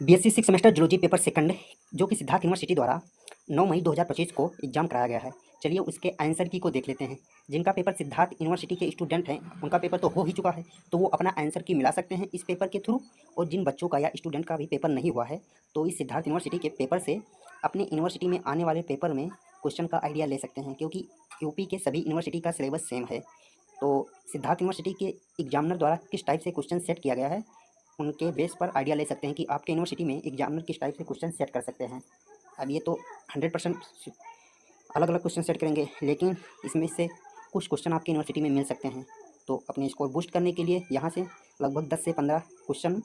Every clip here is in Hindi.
BSc six semester zoology paper second जो कि सिद्धार्थ यूनिवर्सिटी द्वारा 9 मई 2025 को एग्जाम कराया गया है। चलिए उसके आंसर की को देख लेते हैं। जिनका पेपर सिद्धार्थ यूनिवर्सिटी के स्टूडेंट हैं उनका पेपर तो हो ही चुका है, तो वो अपना आंसर की मिला सकते हैं इस पेपर के थ्रू। और जिन बच्चों का या स्टूडेंट का भी पेपर नहीं हुआ है तो इस सिद्धार्थ यूनिवर्सिटी के पेपर से अपने यूनिवर्सिटी में आने वाले पेपर में क्वेश्चन का आइडिया ले सकते हैं, क्योंकि यूपी के सभी यूनिवर्सिटी का सिलेबस सेम है। तो सिद्धार्थ यूनिवर्सिटी के एग्जामिनर द्वारा किस टाइप से क्वेश्चन सेट किया गया है उनके बेस पर आइडिया ले सकते हैं कि आपके यूनिवर्सिटी में एग्जामिनर किस टाइप से क्वेश्चन सेट कर सकते हैं। अब ये तो 100% अलग अलग क्वेश्चन सेट करेंगे, लेकिन इसमें से कुछ क्वेश्चन आपकी यूनिवर्सिटी में मिल सकते हैं। तो अपने स्कोर बूस्ट करने के लिए यहाँ से लगभग 10 से 15 क्वेश्चन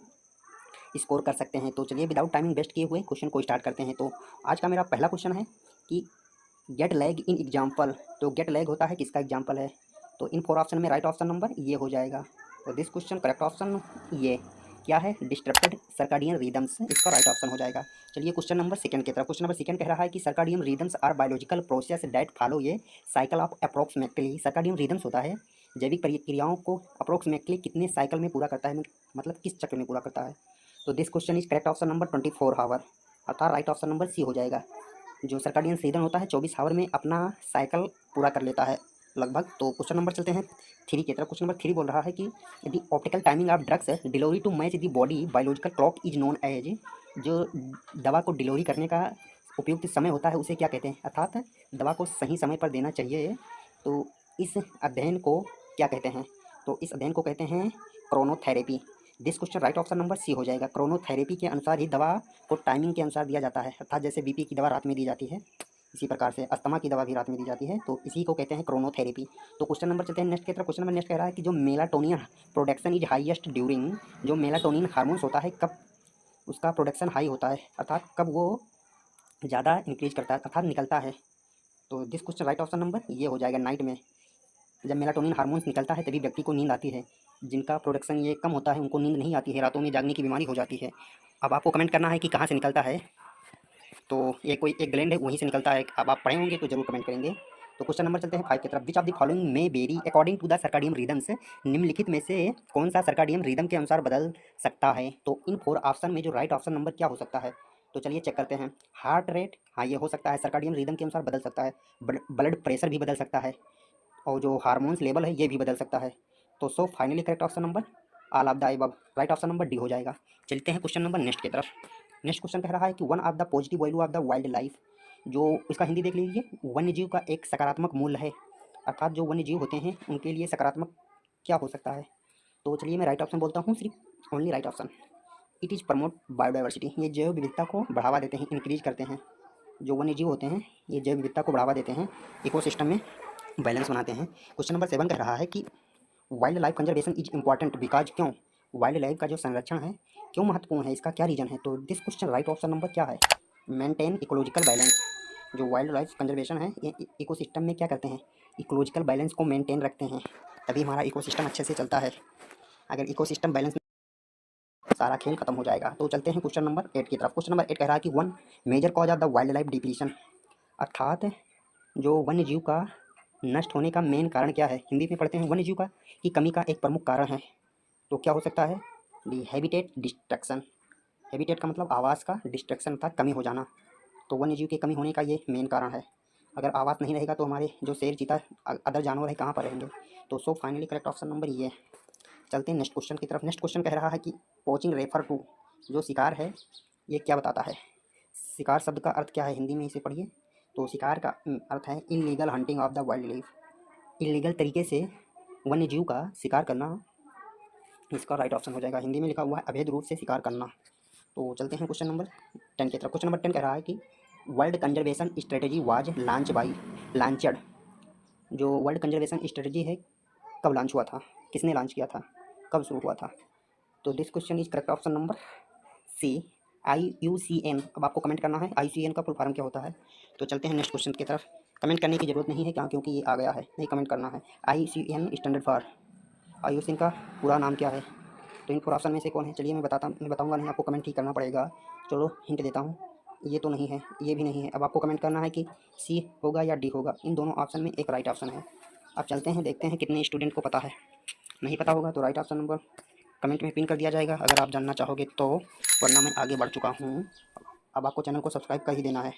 स्कोर कर सकते हैं। तो चलिए विदाउट टाइमिंग वेस्ट किए हुए क्वेश्चन को स्टार्ट करते हैं। तो आज का मेरा पहला क्वेश्चन है कि गेट लैग इन एग्जाम्पल। तो गेट लैग होता है किसका एग्जाम्पल है, तो इन 4 ऑप्शन में राइट ऑप्शन नंबर ये हो जाएगा। तो दिस क्वेश्चन करेक्ट ऑप्शन ये क्या है, डिस्टर्बेड सर्काडियन रिदम्स, इसका राइट ऑप्शन हो जाएगा। चलिए क्वेश्चन नंबर सेकंड की तरफ। क्वेश्चन नंबर सेकंड कह रहा है कि circadian rhythms are biological process that follow ये cycle of approximately. Circadian rhythms होता है जैविक प्रक्रियाओं को अप्रोक्सीमेटली कितने साइकिल में पूरा करता है, मतलब किस चक्र में पूरा करता है। तो this question is correct option number 24 हावर, अर्थात राइट ऑप्शन नंबर सी हो जाएगा। जो सर्काडियन सीजन होता है 24 आवर में अपना साइकिल पूरा कर लेता है लगभग। तो क्वेश्चन नंबर चलते हैं थ्री की तरफ। क्वेश्चन नंबर थ्री बोल रहा है कि यदि optical timing of drugs delivery to match the body biological clock is known as. जो दवा को डिलीवरी करने का उपयुक्त समय होता है उसे क्या कहते हैं, अर्थात दवा को सही समय पर देना चाहिए। तो इस अध्ययन को क्या कहते हैं, तो इस अध्ययन को कहते हैं chronotherapy. This question right option number c हो जाएगा। क्रोनोथेरेपी के अनुसार ही दवा को टाइमिंग के अनुसार दिया जाता है, अर्थात जैसे बीपी की दवा रात में दी जाती है इसी प्रकार से अस्थमा की दवा भी रात में दी जाती है, तो इसी को कहते हैं क्रोनोथेरेपी। तो क्वेश्चन नंबर चलते हैं नेक्स्ट की तरफ। क्वेश्चन नंबर नेक्स्ट कह रहा है कि जो melatonin production is highest during. जो मेलाटोनिन हार्मोन्स होता है कब उसका प्रोडक्शन हाई होता है, अर्थात कब वो ज़्यादा इंक्रीज करता है अर्थात निकलता है। तो this question right option number ये हो जाएगा नाइट में। जब मेलाटोनिन हार्मोन्स निकलता है तभी व्यक्ति को नींद आती है। जिनका प्रोडक्शन ये कम होता है उनको नींद नहीं आती है, रातों में जागने की बीमारी हो जाती है। अब आपको कमेंट करना है कि कहाँ से निकलता है, तो ये कोई एक ग्लैंड है वहीं से निकलता है। अब आप पढ़े होंगे तो जरूर कमेंट करेंगे। तो क्वेश्चन नंबर चलते हैं 5 की तरफ। विच ऑफ द फॉलोइंग में vary according to the circadian rhythms. निम्नलिखित में से कौन सा सर्काडियन रिदम के अनुसार बदल सकता है। तो इन 4 ऑप्शन में जो राइट ऑप्शन नंबर क्या हो सकता है, तो चलिए चेक करते हैं। हार्ट रेट, हाँ ये हो सकता है, सर्काडियन रिदम के अनुसार बदल सकता है। ब्लड प्रेशर भी बदल सकता है, और जो हार्मोन्स लेवल है ये भी बदल सकता है। तो so finally correct option number all of the above, right option number D हो जाएगा। चलते हैं क्वेश्चन नंबर नेक्स्ट की तरफ। नेक्स्ट क्वेश्चन कह रहा है कि one of the positive value of the wild life. जो इसका हिंदी देख लीजिए, वन्य जीव का एक सकारात्मक मूल्य है, अर्थात जो वन्य जीव होते हैं उनके लिए सकारात्मक क्या हो सकता है। तो चलिए मैं राइट ऑप्शन बोलता हूँ, सिर्फ only right option. It is promote biodiversity. ये जैव विविधता को बढ़ावा देते हैं, इंक्रीज करते हैं। जो वन्य जीव होते हैं ये जैव विविधता को बढ़ावा देते हैं, इकोसिस्टम में बैलेंस बनाते हैं। क्वेश्चन नंबर 7 कह रहा है कि wild life conservation is important because, क्यों वाइल्ड लाइफ का जो संरक्षण है क्यों महत्वपूर्ण है, इसका क्या रीजन है। तो this question right option number क्या है, मेंटेन इकोलॉजिकल बैलेंस। जो वाइल्ड लाइफ कंजर्वेशन है ये इकोसिस्टम में क्या करते हैं, इकोलॉजिकल बैलेंस को मेंटेन रखते हैं, तभी हमारा इकोसिस्टम अच्छे से चलता है। अगर इकोसिस्टम बैलेंस सारा खेल खत्म हो जाएगा। तो चलते हैं क्वेश्चन नंबर 8 की तरफ। क्वेश्चन नंबर 8 कह रहा है कि one major cause of the wild life depletion, अर्थात जो वन्य जीव का नष्ट होने का मेन कारण क्या है। हिंदी में पढ़ते हैं वन्य जीव का की कमी का एक प्रमुख कारण है। तो क्या हो सकता है, दी हैबिटेट डिस्ट्रक्शन। हैबिटेट का मतलब आवास का, डिस्ट्रक्शन था कमी हो जाना। तो वन्य जीव की कमी होने का ये मेन कारण है। अगर आवास नहीं रहेगा तो हमारे जो शेर चीता अदर जानवर है कहाँ पर रहेंगे। तो so finally correct option number ये है। चलते हैं नेक्स्ट क्वेश्चन की तरफ। नेक्स्ट क्वेश्चन कह रहा है कि पोचिंग रेफर टू। जो शिकार है ये क्या बताता है, शिकार शब्द का अर्थ क्या है हिंदी में, इसे पढ़िए। तो शिकार का अर्थ है illegal hunting of the wild life, illegal तरीके से वन्य जीव का शिकार करना, इसका राइट ऑप्शन हो जाएगा। हिंदी में लिखा हुआ है अवैध रूप से शिकार करना। तो चलते हैं क्वेश्चन नंबर 10 की तरफ। क्वेश्चन नंबर 10 कह रहा है कि world conservation strategy was launch by launched. जो वर्ल्ड कंजर्वेशन स्ट्रेटजी है कब लॉन्च हुआ था, किसने लॉन्च किया था, कब शुरू हुआ था। तो this question is correct option number c, IUCN। अब आपको कमेंट करना है IUCN का फुल फॉर्म क्या होता है। तो चलते हैं नेक्स्ट क्वेश्चन की तरफ। कमेंट करने की ज़रूरत नहीं है क्या, क्योंकि ये आ गया है, नहीं कमेंट करना है। IUCN स्टैंडर्ड फॉर, IUCN का पूरा नाम क्या है। तो इन फोर ऑप्शन में से कौन है, चलिए मैं बताऊंगा नहीं, आपको कमेंट ही करना पड़ेगा। चलो हिंट देता हूँ, ये तो नहीं है, ये भी नहीं है। अब आपको कमेंट करना है कि सी होगा या डी होगा। इन दोनों ऑप्शन में एक राइट ऑप्शन है। अब चलते हैं देखते हैं कितने स्टूडेंट को पता है। नहीं पता होगा तो राइट ऑप्शन नंबर कमेंट में पिन कर दिया जाएगा अगर आप जानना चाहोगे तो, वरना मैं आगे बढ़ चुका हूँ। अब आपको चैनल को सब्सक्राइब कर ही देना है।